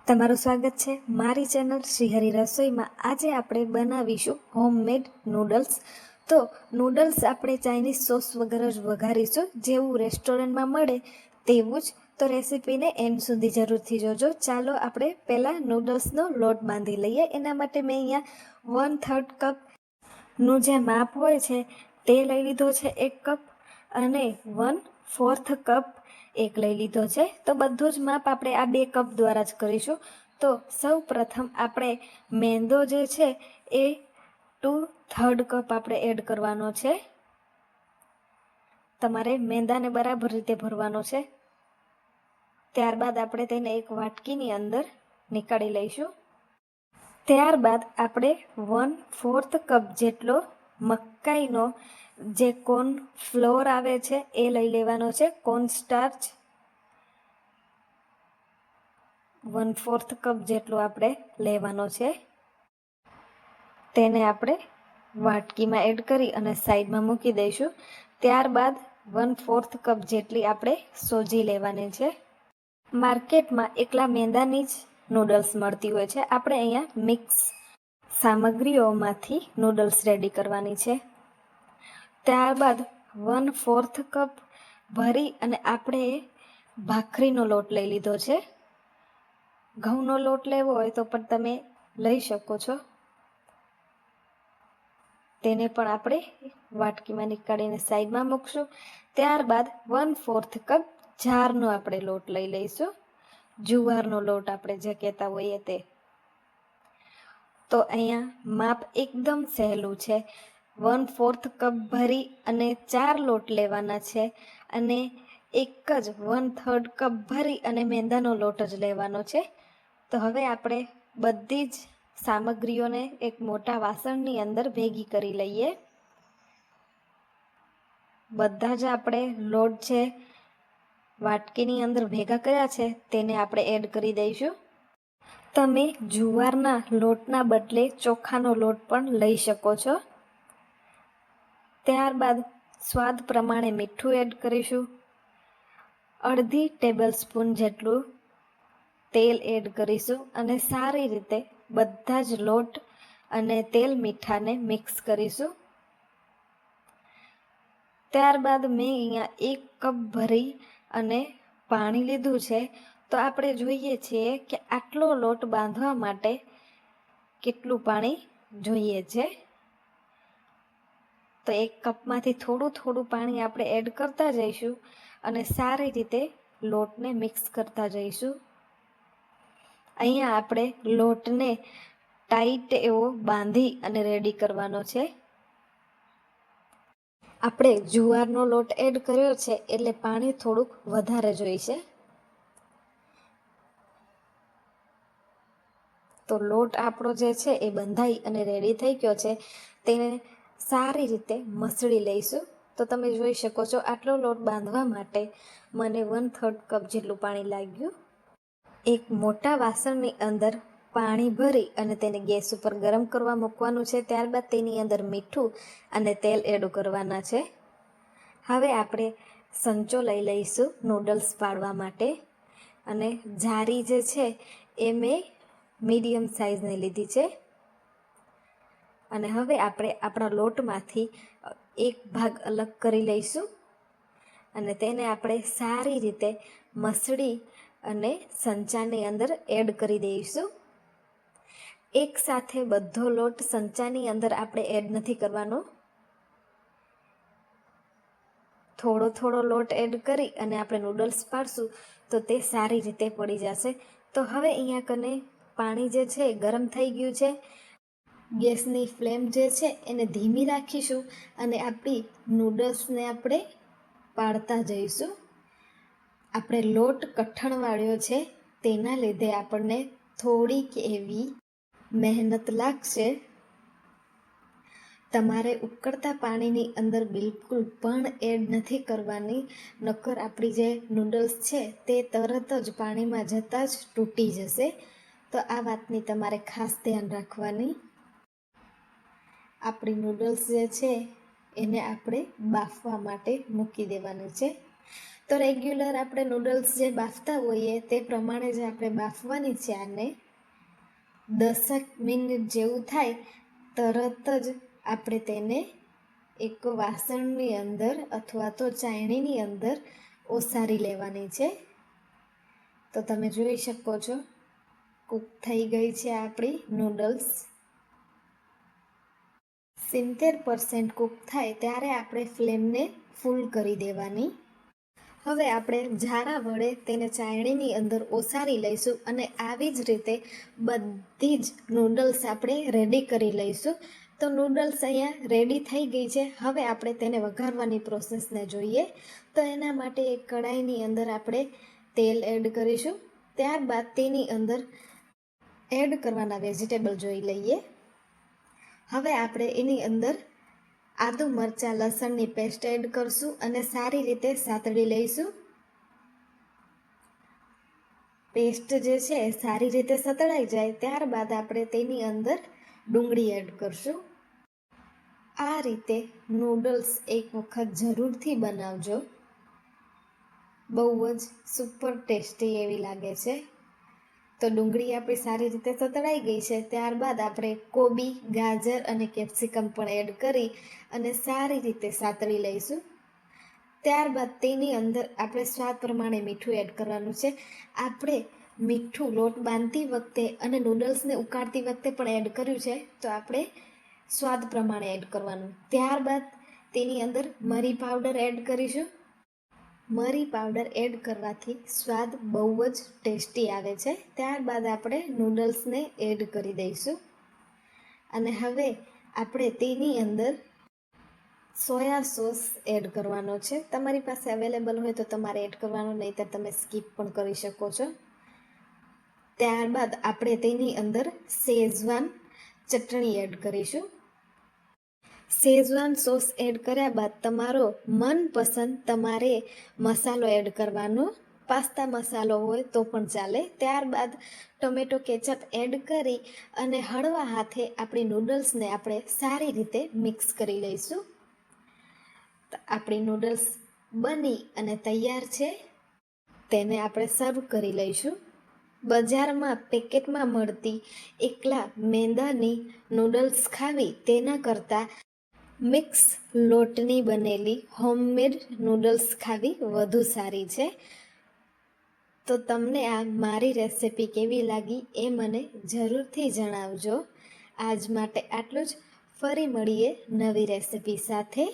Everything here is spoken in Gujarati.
તમારું સ્વાગત છે મારી ચેનલ શ્રીહરિ રસોઈમાં। આજે આપણે બનાવીશું હોમમેડ નૂડલ્સ। તો નૂડલ્સ આપણે ચાઇનીઝ સોસ વગર જ વઘારીશું, જેવું રેસ્ટોરન્ટમાં મળે તેવું જ। તો રેસીપીને એન્ડ સુધી જરૂરથી જોજો। ચાલો આપણે પહેલાં નૂડલ્સનો લોટ બાંધી લઈએ। એના માટે મેં અહીંયા 1/3 કપનું જે માપ હોય છે તે લઈ લીધો છે 1 કપ, અને 1/4 કપ એક લઈ લીધો છે। તો બધું જ માપ આપણે આ 2 કપ દ્વારા જ કરીશું। તો સૌ પ્રથમ આપણે મેંદો જે છે એ 2/3 કપ આપણે એડ કરવાનો છે। તમારે મેંદાને બરાબર રીતે ભરવાનો છે। ત્યારબાદ આપણે તેને એક વાટકીની અંદર નીકાળી લઈશું। ત્યારબાદ આપણે 1/4 કપ જેટલો મકાઈનો જે કોર્ન ફ્લોર આવે છે એ લઈ લેવાનો છે। કોર્ન સ્ટાર્ચ 1/4 કપ જેટલો આપણે લેવાનો છે। તેને આપણે વાટકીમાં એડ કરી અને સાઈડમાં મૂકી દઈશું। ત્યારબાદ 1/4 કપ જેટલી આપણે સોજી લેવાની છે। માર્કેટમાં એકલા મેંદાની જ નૂડલ્સ મળતી હોય છે, આપણે અહીંયા મિક્સ સામગ્રીઓમાંથી નૂડલ્સ રેડી કરવાની છે। ત્યારબાદ 1/4 કપ ભરી અને આપણે ભાખરીનો લોટ લઈ લીધો છે। ઘઉંનો લોટ લેવો હોય તો પણ તમે લઈ શકો છો। તેને પણ આપણે વાટકીમાં નીકાળીને સાઈડમાં મૂકશું। ત્યારબાદ 1/4 કપ જારનો આપણે લોટ લઈ લઈશું, જુવારનો લોટ આપણે જે કહેતા હોઈએ તે। તો અહીંયા માપ એકદમ સહેલું છે। 1/4 કપ ભરી અને 4 લોટ લેવાના છે, અને એક જ 1/3 કપ ભરી અને મેંદાનો લોટ જ લેવાનો છે। તો હવે આપણે બધી જ સામગ્રીઓને એક મોટા વાસણની અંદર ભેગી કરી લઈએ। બધા જ આપણે લોટ છે વાટકીની અંદર ભેગા કર્યા છે તેને આપણે એડ કરી દઈશું। તમે જુવારના લોટના બદલે ચોખાનો લોટ પણ લઈ શકો છો। ત્યારબાદ સ્વાદ પ્રમાણે મીઠું એડ કરીશું। અડધી ટેબલ સ્પૂન જેટલું તેલ એડ કરીશું અને સારી રીતે બધા જ લોટ અને તેલ મીઠાને મિક્સ કરીશું। ત્યારબાદ મેં અહીંયા 1 કપ ભરી અને પાણી લીધું છે। તો આપણે જોઈએ છીએ કે આટલો લોટ બાંધવા માટે કેટલું પાણી જોઈએ છે। તો 1 કપમાંથી થોડું થોડું પાણી આપણે એડ કરતા જઈશું અને સારી રીતે લોટને મિક્સ કરતા જઈશું। અહીંયા આપણે લોટને ટાઈટ એવો બાંધી અને રેડી કરવાનો છે। આપણે જુવારનો લોટ એડ કર્યો છે એટલે પાણી થોડુંક વધારે જોઈશે। તો લોટ આપણો જે છે એ બંધાઈ અને રેડી થઈ ગયો છે, તેને સારી રીતે મસળી લઈશું। તો તમે જોઈ શકો છો આટલો લોટ બાંધવા માટે મને 1/3 કપ જેટલું પાણી લાગ્યું। એક મોટા વાસણની અંદર પાણી ભરી અને તેને ગેસ ઉપર ગરમ કરવા મૂકવાનું છે। ત્યારબાદ તેની અંદર મીઠું અને તેલ એડ કરવાના છે। હવે આપણે સંચો લઈ લઈશું નૂડલ્સ પાડવા માટે, અને જારી જે છે એ મેં મીડિયમ સાઇઝની લીધી છે। અને હવે આપણે આપણા લોટમાંથી એક ભાગ અલગ કરી લઈશું અને તેને આપણે સારી રીતે મસળી અને સંચાની અંદર એડ કરી દઈશું। એક સાથે બધો લોટ સંચાની અંદર આપણે એડ નથી કરવાનો, થોડો થોડો લોટ એડ કરી અને આપણે નૂડલ્સ પાડશું તો તે સારી રીતે પડી જશે। તો હવે અહીંયા કને પાણી જે છે ગરમ થઈ ગયું છે। ગેસની ફ્લેમ જે છે એને ધીમી રાખીશું અને આપણી નૂડલ્સને આપણે પાડતા જઈશું। આપણે લોટ કઠણ વાળ્યો છે તેના લીધે આપણને થોડીક એવી મહેનત લાગશે। તમારે ઉકળતા પાણીની અંદર બિલકુલ પણ એડ નથી કરવાની, નકર આપણી જે નૂડલ્સ છે તે તરત જ પાણીમાં જતાં જ તૂટી જશે। તો આ વાતની તમારે ખાસ ધ્યાન રાખવાની। આપણી નૂડલ્સ જે છે એને આપણે બાફવા માટે મૂકી દેવાની છે। તો રેગ્યુલર આપણે નૂડલ્સ જે બાફતા હોઈએ તે પ્રમાણે જ આપણે બાફવાની છે. આને 10 મિનિટ જેવું થાય તરત જ આપણે તેને એક વાસણની અંદર અથવા તો ચાયણીની અંદર ઓસારી લેવાની છે. તો તમે જોઈ શકો છો કૂક થઈ ગઈ છે આપણી નૂડલ્સ. 70% કૂક થાય ત્યારે આપણે ફ્લેમને ફૂલ કરી દેવાની. હવે આપણે ઝારા વડે તેને ચાયણીની અંદર ઓસારી લઈશું અને આવી જ રીતે બધી જ નૂડલ્સ આપણે રેડી કરી લઈશું. તો નૂડલ્સ અહીંયા રેડી થઈ ગઈ છે. હવે આપણે તેને વઘારવાની પ્રોસેસને જોઈએ. તો એના માટે એક કઢાઈની અંદર આપણે તેલ એડ કરીશું. ત્યારબાદ તેની અંદર એડ કરવાના વેજીટેબલ જોઈ લઈએ. હવે આપણે એની અંદર આદુ મરચાં લસણની પેસ્ટ એડ કરશું અને સારી રીતે સાતળી લઈશું. પેસ્ટ જે છે એ સારી રીતે સતળાઈ જાય ત્યારબાદ આપણે તેની અંદર ડુંગળી એડ કરશું. આ રીતે નૂડલ્સ એક વખત જરૂરથી બનાવજો. બહુ જ સુપર ટેસ્ટી એવી લાગે છે. તો ડુંગળી આપણી સારી રીતે સતળાઈ ગઈ છે. ત્યારબાદ આપણે કોબી, ગાજર અને કેપ્સિકમ પણ એડ કરી અને સારી રીતે સાતળી લઈશું. ત્યારબાદ તેની અંદર આપણે સ્વાદ પ્રમાણે મીઠું એડ કરવાનું છે. આપણે મીઠું લોટ બાંધતી વખતે અને નૂડલ્સને ઉકાળતી વખતે પણ એડ કર્યું છે. તો આપણે સ્વાદ પ્રમાણે એડ કરવાનું. ત્યારબાદ તેની અંદર મરી પાવડર એડ કરીશું. મરી પાવડર એડ કરવાથી સ્વાદ બહુ જ ટેસ્ટી આવે છે. ત્યારબાદ આપણે નૂડલ્સને એડ કરી દઈશું અને હવે આપણે તેની અંદર સોયા સોસ એડ કરવાનો છે. તમારી પાસે અવેલેબલ હોય તો તમારે એડ કરવાનો, નહીંતર તમે સ્કીપ પણ કરી શકો છો. ત્યારબાદ આપણે તેની અંદર શેઝવાન ચટણી એડ કરીશું. શેઝવાન સોસ એડ કર્યા બાદ તમારો મનપસંદ તમારે મસાલો એડ કરવાનો. પાસ્તા મસાલો હોય તો પણ ચાલે. ત્યારબાદ ટોમેટો કેચઅપ એડ કરી અને હળવા હાથે આપણી નૂડલ્સને આપણે સારી રીતે મિક્સ કરી લઈશું. આપણી નૂડલ્સ બની અને તૈયાર છે. તેને આપણે સર્વ કરી લઈશું. બજારમાં પેકેટમાં મળતી એકલા મેંદાની નૂડલ્સ ખાવી તેના કરતાં મિક્સ લોટની બનેલી હોમમેડ નૂડલ્સ ખાવી વધુ સારી છે. તો તમને આ મારી રેસિપી કેવી લાગી એ મને જરૂરથી જણાવજો. આજ માટે આટલું જ. ફરી મળીએ નવી રેસિપી સાથે.